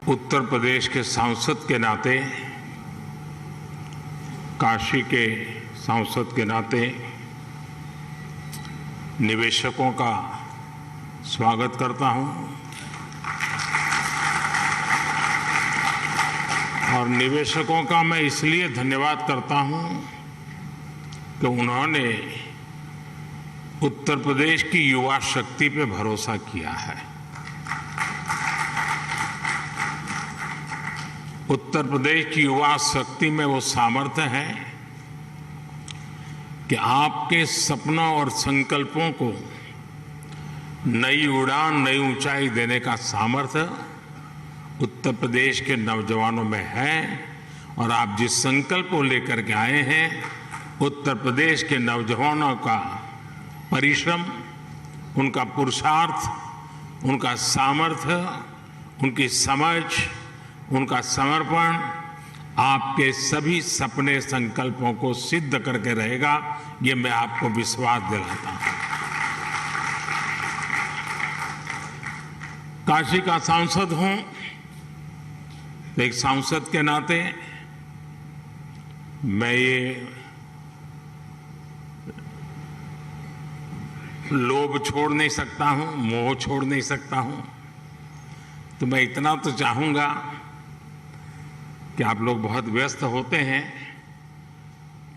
उत्तर प्रदेश के सांसद के नाते, काशी के सांसद के नाते निवेशकों का स्वागत करता हूं और निवेशकों का मैं इसलिए धन्यवाद करता हूं कि उन्होंने उत्तर प्रदेश की युवा शक्ति पे भरोसा किया है। उत्तर प्रदेश की युवा शक्ति में वो सामर्थ्य है कि आपके सपनों और संकल्पों को नई उड़ान, नई ऊंचाई देने का सामर्थ्य उत्तर प्रदेश के नौजवानों में है। और आप जिस संकल्प को लेकर के आए हैं, उत्तर प्रदेश के नौजवानों का परिश्रम, उनका पुरुषार्थ, उनका सामर्थ्य, उनकी समझ, उनका समर्पण आपके सभी सपने, संकल्पों को सिद्ध करके रहेगा, ये मैं आपको विश्वास दिलाता हूं। काशी का सांसद हूं तो एक सांसद के नाते मैं ये लोभ छोड़ नहीं सकता हूं, मोह छोड़ नहीं सकता हूं। तो मैं इतना तो चाहूंगा कि आप लोग बहुत व्यस्त होते हैं,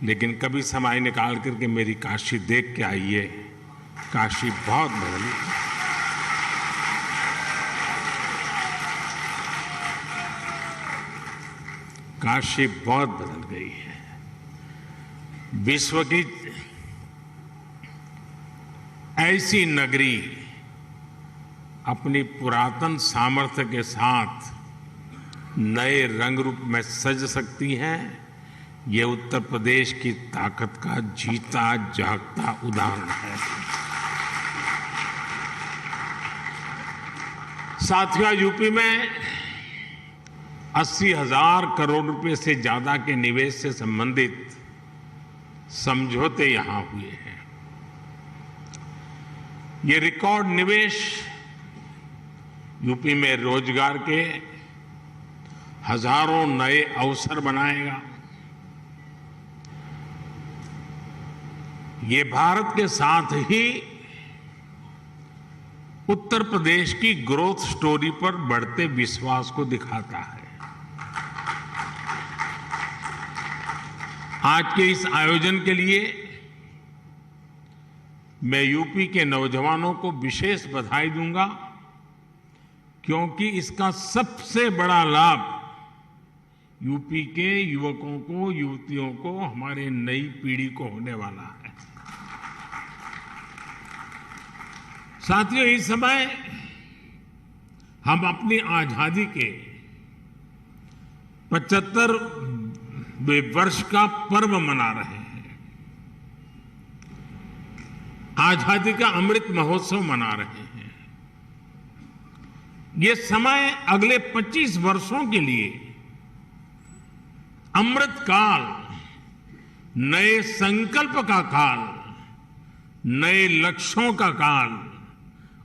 लेकिन कभी समय निकाल करके मेरी काशी देख के आइए। काशी बहुत बदली, काशी बहुत बदल गई है। विश्व की ऐसी नगरी अपनी पुरातन सामर्थ्य के साथ नए रंग रूप में सज सकती है। ये उत्तर प्रदेश की ताकत का जीता जागता उदाहरण है। साथियों, यूपी में 80,000 करोड़ रुपए से ज्यादा के निवेश से संबंधित समझौते यहां हुए हैं। ये रिकॉर्ड निवेश यूपी में रोजगार के हजारों नए अवसर बनाएगा। ये भारत के साथ ही उत्तर प्रदेश की ग्रोथ स्टोरी पर बढ़ते विश्वास को दिखाता है। आज के इस आयोजन के लिए मैं यूपी के नौजवानों को विशेष बधाई दूंगा, क्योंकि इसका सबसे बड़ा लाभ यूपी के युवकों को, युवतियों को, हमारे नई पीढ़ी को होने वाला है। साथियों, इस समय हम अपनी आजादी के 75वें वर्ष का पर्व मना रहे हैं। आजादी का अमृत महोत्सव मना रहे हैं। ये समय अगले 25 वर्षों के लिए अमृत काल, नए संकल्प का काल, नए लक्ष्यों का काल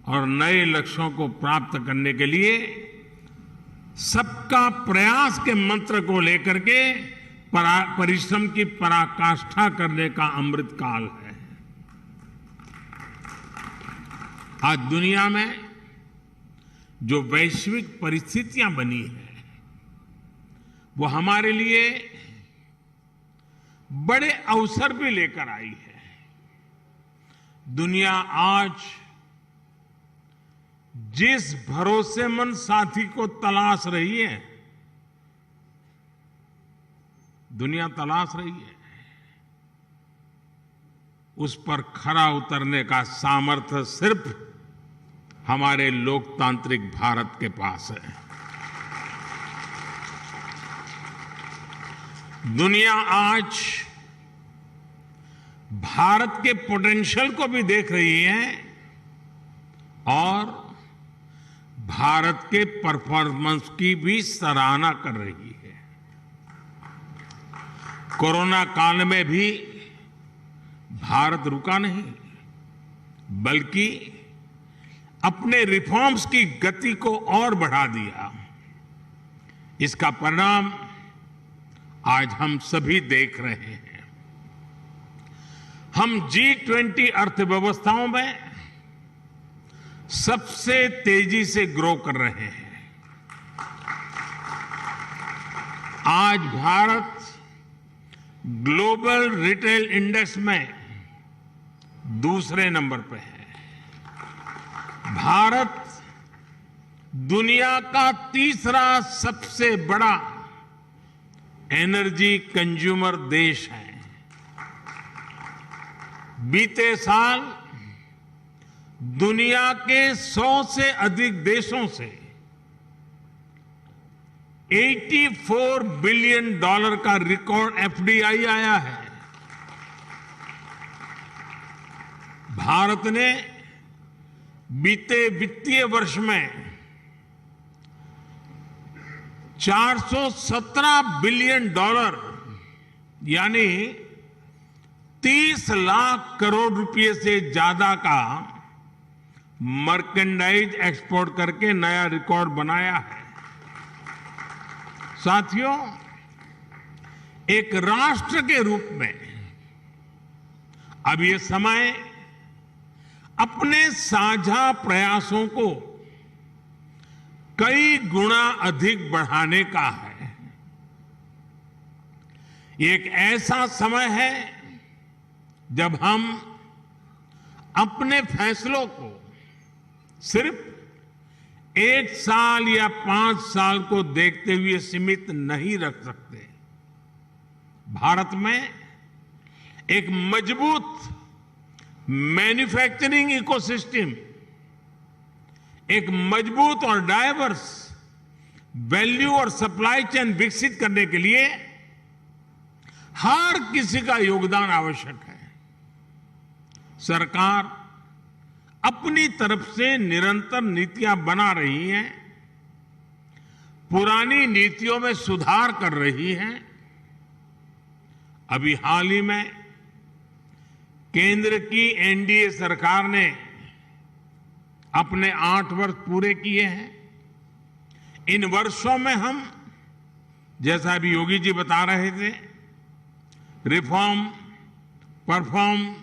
और नए लक्ष्यों को प्राप्त करने के लिए सबका प्रयास के मंत्र को लेकर के परिश्रम की पराकाष्ठा करने का अमृत काल है। आज दुनिया में जो वैश्विक परिस्थितियां बनी है, वो हमारे लिए बड़े अवसर भी लेकर आई है। दुनिया आज जिस भरोसेमंद साथी को तलाश रही है, दुनिया तलाश रही है, उस पर खरा उतरने का सामर्थ्य सिर्फ हमारे लोकतांत्रिक भारत के पास है। दुनिया आज भारत के पोटेंशियल को भी देख रही है और भारत के परफॉर्मेंस की भी सराहना कर रही है। कोरोना काल में भी भारत रुका नहीं, बल्कि अपने रिफॉर्म्स की गति को और बढ़ा दिया। इसका परिणाम आज हम सभी देख रहे हैं। हम G20 अर्थव्यवस्थाओं में सबसे तेजी से ग्रो कर रहे हैं। आज भारत ग्लोबल रिटेल इंडेक्स में दूसरे नंबर पर है। भारत दुनिया का तीसरा सबसे बड़ा एनर्जी कंज्यूमर देश है। बीते साल दुनिया के 100 से अधिक देशों से $84 बिलियन का रिकॉर्ड एफडीआई आया है। भारत ने बीते वित्तीय वर्ष में $417 बिलियन यानी 30 लाख करोड़ रुपए से ज्यादा का मर्केंडाइज एक्सपोर्ट करके नया रिकॉर्ड बनाया है। साथियों, एक राष्ट्र के रूप में अब ये समय अपने साझा प्रयासों को कई गुना अधिक बढ़ाने का है। ये एक ऐसा समय है जब हम अपने फैसलों को सिर्फ 1 साल या 5 साल को देखते हुए सीमित नहीं रख सकते। भारत में एक मजबूत मैन्युफैक्चरिंग इकोसिस्टम, एक मजबूत और डाइवर्स वैल्यू और सप्लाई चेन विकसित करने के लिए हर किसी का योगदान आवश्यक है। सरकार अपनी तरफ से निरंतर नीतियां बना रही है, पुरानी नीतियों में सुधार कर रही है। अभी हाल ही में केंद्र की एनडीए सरकार ने अपने 8 वर्ष पूरे किए हैं। इन वर्षों में हम, जैसा अभी योगी जी बता रहे थे, रिफॉर्म, परफॉर्म,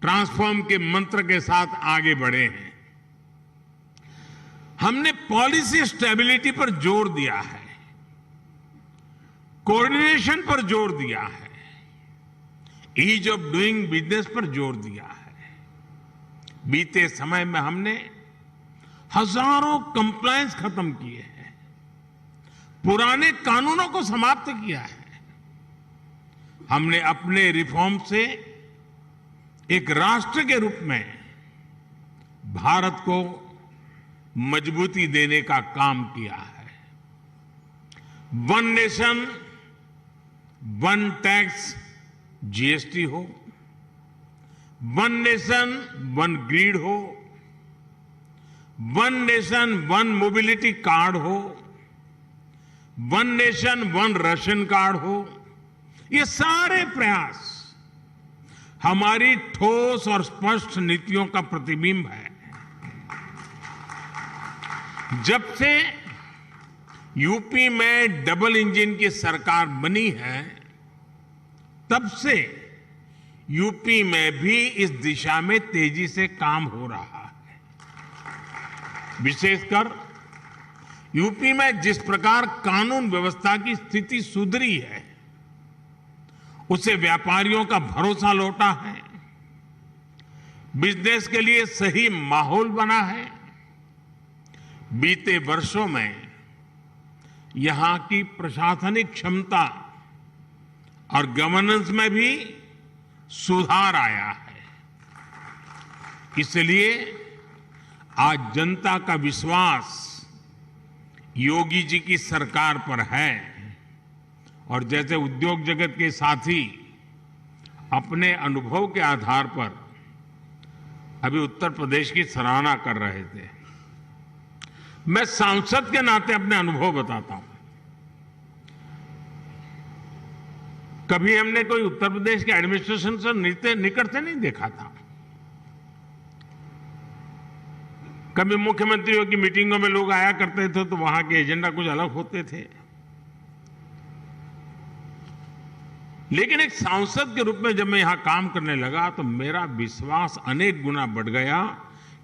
ट्रांसफॉर्म के मंत्र के साथ आगे बढ़े हैं। हमने पॉलिसी स्टेबिलिटी पर जोर दिया है, कोऑर्डिनेशन पर जोर दिया है, ईज ऑफ डूइंग बिजनेस पर जोर दिया है। बीते समय में हमने हजारों कंप्लायंस खत्म किए हैं, पुराने कानूनों को समाप्त किया है। हमने अपने रिफॉर्म से एक राष्ट्र के रूप में भारत को मजबूती देने का काम किया है। One nation one tax GST हो, वन नेशन वन ग्रिड हो, one nation one mobility card हो, one nation one ration card हो, ये सारे प्रयास हमारी ठोस और स्पष्ट नीतियों का प्रतिबिंब है। जब से यूपी में डबल इंजन की सरकार बनी है, तब से यूपी में भी इस दिशा में तेजी से काम हो रहा है। विशेषकर यूपी में जिस प्रकार कानून व्यवस्था की स्थिति सुधरी है, उससे व्यापारियों का भरोसा लौटा है, बिजनेस के लिए सही माहौल बना है। बीते वर्षों में यहां की प्रशासनिक क्षमता और गवर्नेंस में भी सुधार आया है। इसलिए आज जनता का विश्वास योगी जी की सरकार पर है और जैसे उद्योग जगत के साथी अपने अनुभव के आधार पर अभी उत्तर प्रदेश की सराहना कर रहे थे, मैं सांसद के नाते अपने अनुभव बताता हूं। कभी हमने कोई उत्तर प्रदेश के एडमिनिस्ट्रेशन से निकट से नहीं देखा था। कभी मुख्यमंत्रियों की मीटिंगों में लोग आया करते थे तो वहां के एजेंडा कुछ अलग होते थे। लेकिन एक सांसद के रूप में जब मैं यहां काम करने लगा तो मेरा विश्वास अनेक गुना बढ़ गया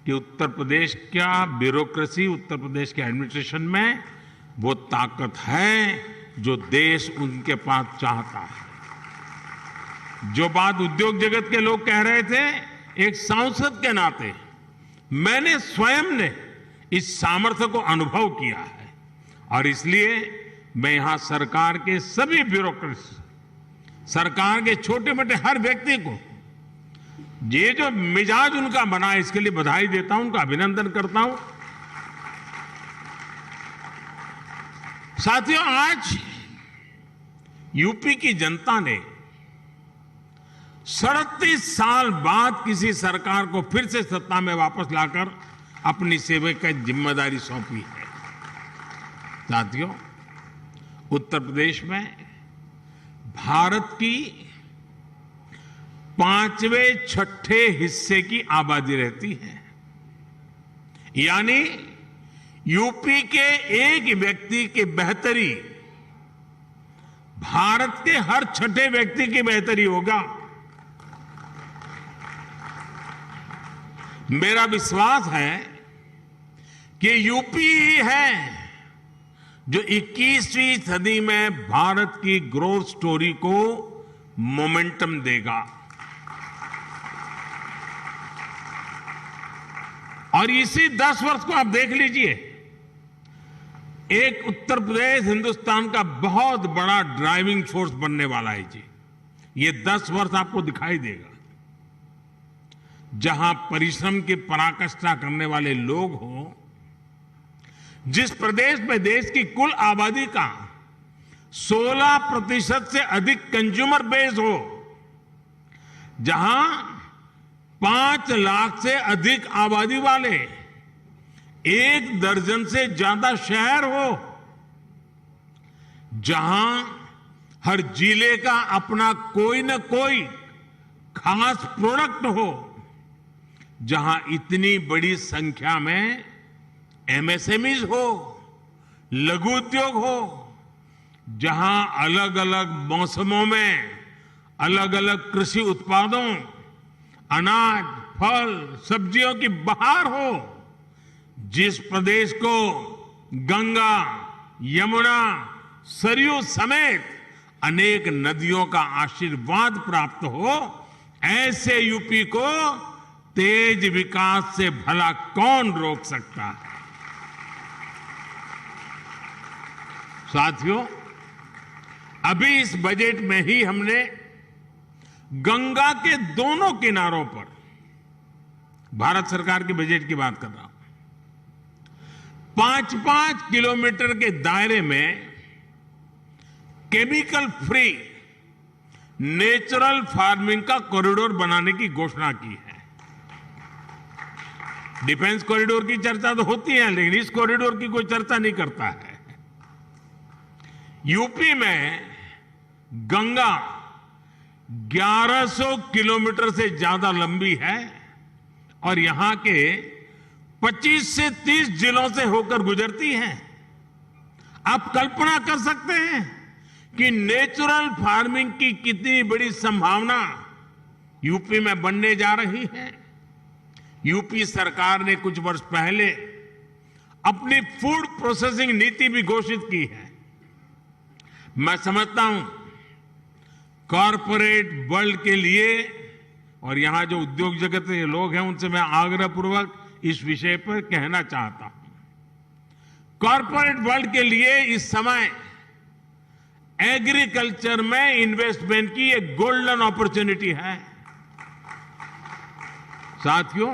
कि उत्तर प्रदेश का ब्यूरोक्रेसी, उत्तर प्रदेश के एडमिनिस्ट्रेशन में वो ताकत है जो देश उनके पास चाहता है। जो बात उद्योग जगत के लोग कह रहे थे, एक सांसद के नाते मैंने स्वयं ने इस सामर्थ्य को अनुभव किया है और इसलिए मैं यहां सरकार के सभी ब्यूरोक्रेट्स, सरकार के छोटे मोटे हर व्यक्ति को ये जो मिजाज उनका बना है इसके लिए बधाई देता हूं, उनका अभिनंदन करता हूं। साथियों, आज यूपी की जनता ने 37 साल बाद किसी सरकार को फिर से सत्ता में वापस लाकर अपनी सेवा की जिम्मेदारी सौंपी है। साथियों, उत्तर प्रदेश में भारत की 5वें छठे हिस्से की आबादी रहती है, यानी यूपी के एक व्यक्ति की बेहतरी भारत के हर छठे व्यक्ति की बेहतरी होगा। मेरा विश्वास है कि यूपी ही है जो 21वीं सदी में भारत की ग्रोथ स्टोरी को मोमेंटम देगा। और इसी 10 वर्ष को आप देख लीजिए, एक उत्तर प्रदेश हिंदुस्तान का बहुत बड़ा ड्राइविंग फोर्स बनने वाला है जी। ये 10 वर्ष आपको दिखाई देगा, जहां परिश्रम की पराकाष्ठा करने वाले लोग हों, जिस प्रदेश में देश की कुल आबादी का 16% से अधिक कंज्यूमर बेस हो, जहां 5 लाख से अधिक आबादी वाले 1 दर्जन से ज्यादा शहर हो, जहां हर जिले का अपना कोई न कोई खास प्रोडक्ट हो, जहां इतनी बड़ी संख्या में एमएसएमईज हो, लघु उद्योग हो, जहां अलग अलग मौसमों में अलग अलग कृषि उत्पादों, अनाज, फल, सब्जियों की बहार हो, जिस प्रदेश को गंगा, यमुना, सरयू समेत अनेक नदियों का आशीर्वाद प्राप्त हो, ऐसे यूपी को तेज विकास से भला कौन रोक सकता है। साथियों, अभी इस बजट में ही हमने गंगा के दोनों किनारों पर, भारत सरकार के बजट की बात कर रहा हूं, 5-5 किलोमीटर के दायरे में केमिकल फ्री नेचुरल फार्मिंग का कॉरिडोर बनाने की घोषणा की है। डिफेंस कॉरिडोर की चर्चा तो होती है, लेकिन इस कॉरिडोर की कोई चर्चा नहीं करता है। यूपी में गंगा 1100 किलोमीटर से ज्यादा लंबी है और यहां के 25 से 30 जिलों से होकर गुजरती है। आप कल्पना कर सकते हैं कि नेचुरल फार्मिंग की कितनी बड़ी संभावना यूपी में बनने जा रही है। यूपी सरकार ने कुछ वर्ष पहले अपनी फूड प्रोसेसिंग नीति भी घोषित की है। मैं समझता हूं कॉरपोरेट वर्ल्ड के लिए, और यहां जो उद्योग जगत के लोग हैं उनसे मैं आग्रहपूर्वक इस विषय पर कहना चाहता हूं, कॉरपोरेट वर्ल्ड के लिए इस समय एग्रीकल्चर में इन्वेस्टमेंट की एक गोल्डन अपॉर्चुनिटी है। साथियों,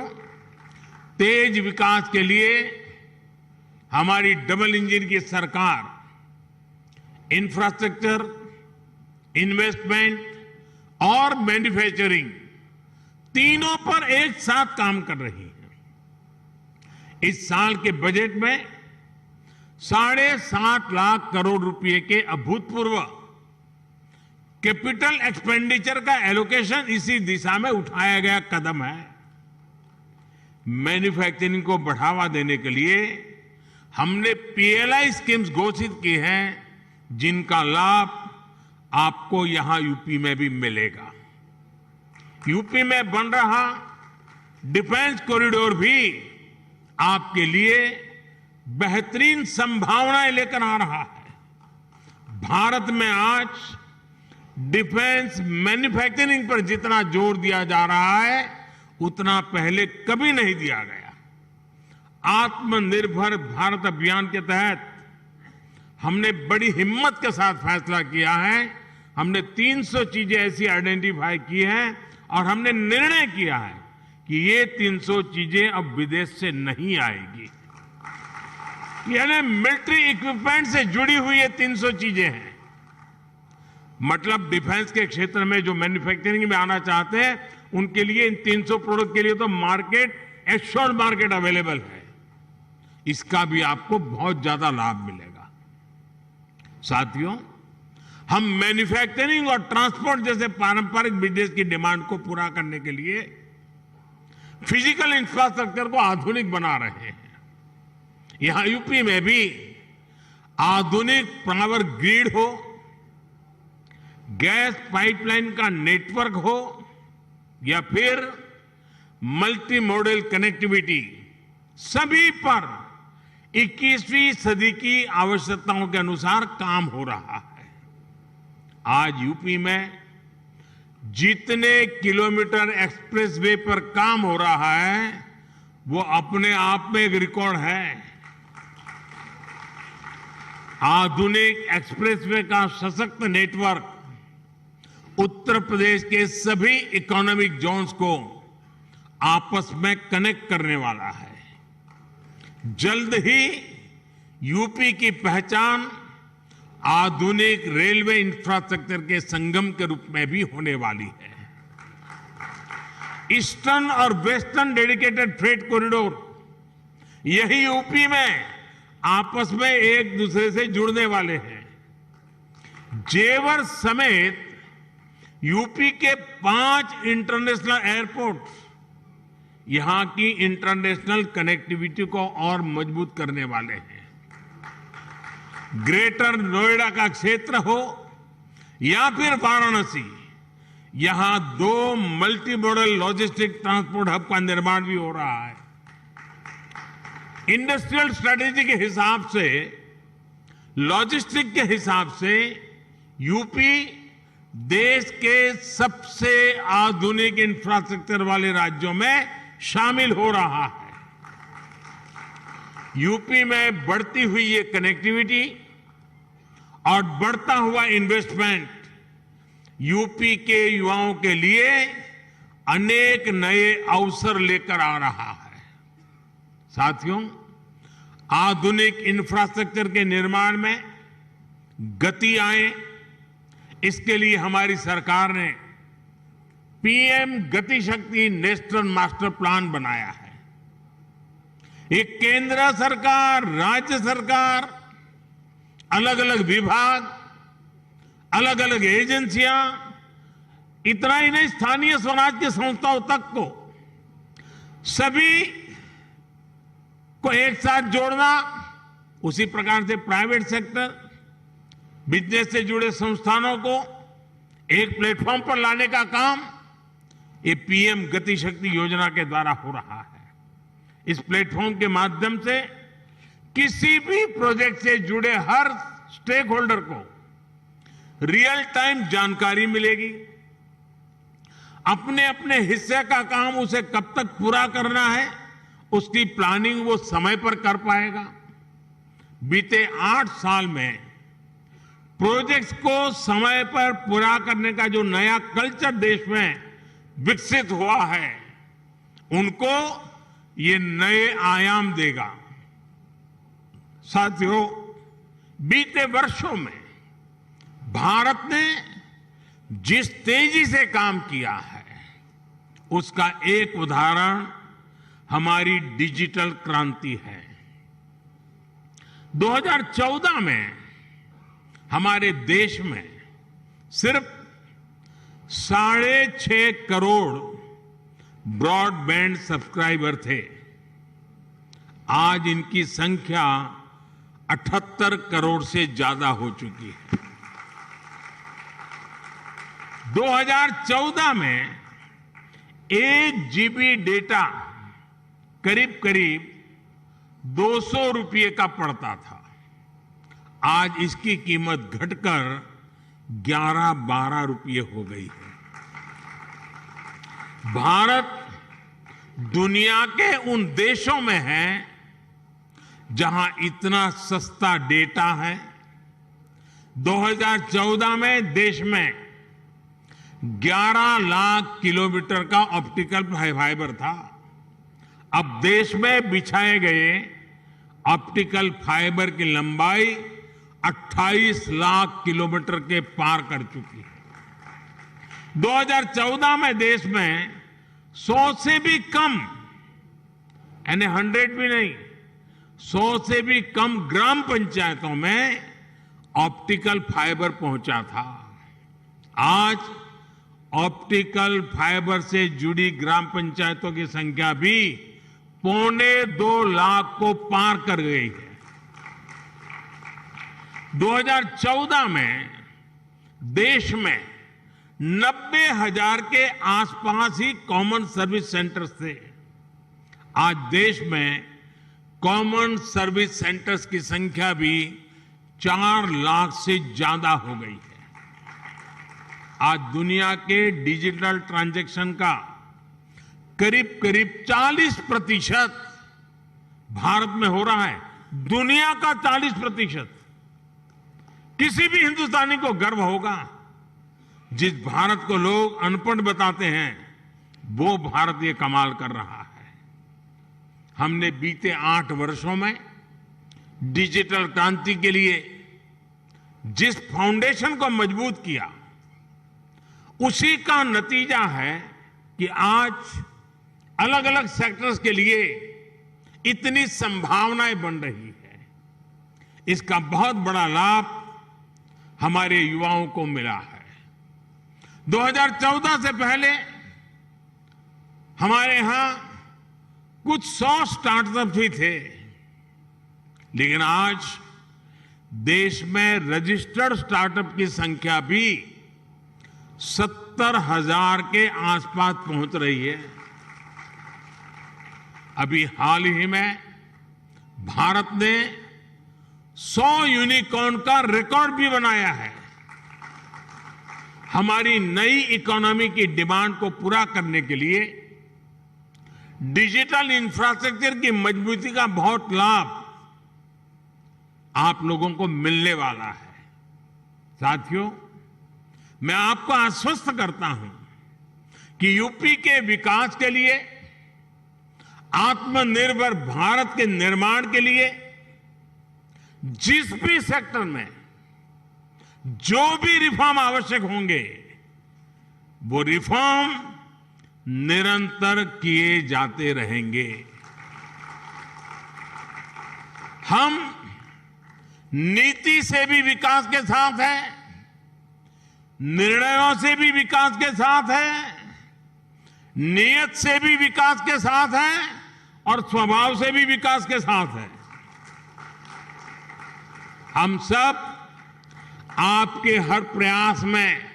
तेज विकास के लिए हमारी डबल इंजन की सरकार इंफ्रास्ट्रक्चर, इन्वेस्टमेंट और मैन्युफैक्चरिंग तीनों पर एक साथ काम कर रही है। इस साल के बजट में 7.5 लाख करोड़ रुपए के अभूतपूर्व कैपिटल एक्सपेंडिचर का एलोकेशन इसी दिशा में उठाया गया कदम है। मैन्युफैक्चरिंग को बढ़ावा देने के लिए हमने पीएलआई स्कीम्स घोषित की हैं, जिनका लाभ आपको यहां यूपी में भी मिलेगा। यूपी में बन रहा डिफेंस कॉरिडोर भी आपके लिए बेहतरीन संभावनाएं लेकर आ रहा है। भारत में आज डिफेंस मैन्युफैक्चरिंग पर जितना जोर दिया जा रहा है, उतना पहले कभी नहीं दिया गया। आत्मनिर्भर भारत अभियान के तहत हमने बड़ी हिम्मत के साथ फैसला किया है। हमने 300 चीजें ऐसी आइडेंटिफाई की हैं और हमने निर्णय किया है कि ये 300 चीजें अब विदेश से नहीं आएगी। यानी मिलिट्री इक्विपमेंट से जुड़ी हुई ये 300 चीजें हैं। मतलब डिफेंस के क्षेत्र में जो मैन्युफैक्चरिंग में आना चाहते हैं, उनके लिए इन 300 प्रोडक्ट के लिए तो मार्केट, एश्योर्ड मार्केट अवेलेबल है। इसका भी आपको बहुत ज्यादा लाभ मिलेगा। साथियों, हम मैन्युफैक्चरिंग और ट्रांसपोर्ट जैसे पारंपरिक बिजनेस की डिमांड को पूरा करने के लिए फिजिकल इंफ्रास्ट्रक्चर को आधुनिक बना रहे हैं। यहां यूपी में भी आधुनिक पावर ग्रिड हो, गैस पाइपलाइन का नेटवर्क हो, या फिर मल्टी मॉडल कनेक्टिविटी, सभी पर 21वीं सदी की आवश्यकताओं के अनुसार काम हो रहा है। आज यूपी में जितने किलोमीटर एक्सप्रेसवे पर काम हो रहा है, वो अपने आप में एक रिकॉर्ड है। आधुनिक एक्सप्रेसवे का सशक्त नेटवर्क उत्तर प्रदेश के सभी इकोनॉमिक जोन्स को आपस में कनेक्ट करने वाला है। जल्द ही यूपी की पहचान आधुनिक रेलवे इंफ्रास्ट्रक्चर के संगम के रूप में भी होने वाली है। ईस्टर्न और वेस्टर्न डेडिकेटेड फ्रेट कॉरिडोर, यही यूपी में आपस में एक दूसरे से जुड़ने वाले हैं। जेवर समेत यूपी के 5 इंटरनेशनल एयरपोर्ट यहां की इंटरनेशनल कनेक्टिविटी को और मजबूत करने वाले हैं। ग्रेटर नोएडा का क्षेत्र हो या फिर वाराणसी, यहां 2 multi modal logistic transport hub का निर्माण भी हो रहा है। इंडस्ट्रियल स्ट्रेटेजी के हिसाब से, लॉजिस्टिक के हिसाब से यूपी देश के सबसे आधुनिक इंफ्रास्ट्रक्चर वाले राज्यों में शामिल हो रहा है। यूपी में बढ़ती हुई ये कनेक्टिविटी और बढ़ता हुआ इन्वेस्टमेंट यूपी के युवाओं के लिए अनेक नए अवसर लेकर आ रहा है। साथियों, आधुनिक इंफ्रास्ट्रक्चर के निर्माण में गति आए, इसके लिए हमारी सरकार ने पीएम गति शक्ति नेशनल मास्टर प्लान बनाया है। ये केंद्र सरकार, राज्य सरकार, अलग अलग विभाग, अलग अलग एजेंसियां, इतना ही नहीं, स्थानीय स्वराज की संस्थाओं तक को, सभी को एक साथ जोड़ना, उसी प्रकार से प्राइवेट सेक्टर, बिजनेस से जुड़े संस्थानों को एक प्लेटफॉर्म पर लाने का काम ये पीएम गति शक्ति योजना के द्वारा हो रहा है। इस प्लेटफॉर्म के माध्यम से किसी भी प्रोजेक्ट से जुड़े हर स्टेक होल्डर को रियल टाइम जानकारी मिलेगी। अपने अपने हिस्से का काम उसे कब तक पूरा करना है, उसकी प्लानिंग वो समय पर कर पाएगा। बीते 8 साल में प्रोजेक्ट्स को समय पर पूरा करने का जो नया कल्चर देश में विकसित हुआ है, उनको ये नए आयाम देगा। साथियों, बीते वर्षों में भारत ने जिस तेजी से काम किया है, उसका एक उदाहरण हमारी डिजिटल क्रांति है। 2014 में हमारे देश में सिर्फ 6.5 करोड़ ब्रॉडबैंड सब्सक्राइबर थे। आज इनकी संख्या 78 करोड़ से ज्यादा हो चुकी है। 2014 में 1 GB डेटा करीब करीब 200 रुपये का पड़ता था। आज इसकी कीमत घटकर 11-12 रुपये हो गई है। भारत दुनिया के उन देशों में है जहां इतना सस्ता डेटा है। 2014 में देश में 11 लाख किलोमीटर का ऑप्टिकल फाइबर था। अब देश में बिछाए गए ऑप्टिकल फाइबर की लंबाई 28 लाख किलोमीटर के पार कर चुकी है। 2014 में देश में 100 से भी कम, यानी 100 भी नहीं, 100 से भी कम ग्राम पंचायतों में ऑप्टिकल फाइबर पहुंचा था। आज ऑप्टिकल फाइबर से जुड़ी ग्राम पंचायतों की संख्या भी 1.25 लाख को पार कर गई है। 2014 में देश में 90,000 के आसपास ही कॉमन सर्विस सेंटर्स थे। आज देश में कॉमन सर्विस सेंटर्स की संख्या भी 4 लाख से ज्यादा हो गई है। आज दुनिया के डिजिटल ट्रांजैक्शन का करीब करीब 40% भारत में हो रहा है। दुनिया का 40%। किसी भी हिंदुस्तानी को गर्व होगा। जिस भारत को लोग अनपढ़ बताते हैं, वो भारत ये कमाल कर रहा है। हमने बीते 8 वर्षों में डिजिटल क्रांति के लिए जिस फाउंडेशन को मजबूत किया, उसी का नतीजा है कि आज अलग अलग सेक्टर्स के लिए इतनी संभावनाएं बन रही है। इसका बहुत बड़ा लाभ हमारे युवाओं को मिला है। 2014 से पहले हमारे यहां कुछ 100 स्टार्टअप ही थे, लेकिन आज देश में रजिस्टर्ड स्टार्टअप की संख्या भी 70,000 के आसपास पहुंच रही है। अभी हाल ही में भारत ने 100 यूनिकॉर्न का रिकॉर्ड भी बनाया है। हमारी नई इकोनॉमी की डिमांड को पूरा करने के लिए डिजिटल इंफ्रास्ट्रक्चर की मजबूती का बहुत लाभ आप लोगों को मिलने वाला है। साथियों, मैं आपको आश्वस्त करता हूं कि यूपी के विकास के लिए, आत्मनिर्भर भारत के निर्माण के लिए जिस भी सेक्टर में जो भी रिफॉर्म आवश्यक होंगे, वो रिफॉर्म निरंतर किए जाते रहेंगे। हम नीति से भी विकास के साथ हैं, निर्णयों से भी विकास के साथ हैं, नियत से भी विकास के साथ हैं और स्वभाव से भी विकास के साथ हैं। हम सब आपके हर प्रयास में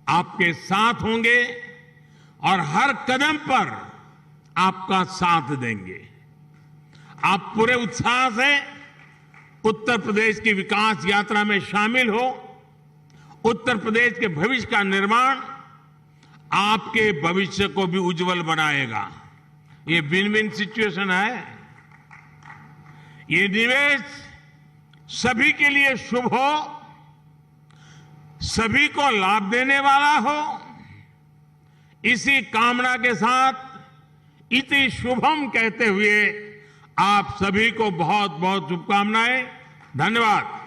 आपके साथ होंगे और हर कदम पर आपका साथ देंगे। आप पूरे उत्साह से उत्तर प्रदेश की विकास यात्रा में शामिल हो। उत्तर प्रदेश के भविष्य का निर्माण आपके भविष्य को भी उज्जवल बनाएगा। ये विन विन सिचुएशन है। ये निवेश सभी के लिए शुभ हो, सभी को लाभ देने वाला हो। इसी कामना के साथ इति शुभम कहते हुए आप सभी को बहुत बहुत शुभकामनाएं। धन्यवाद।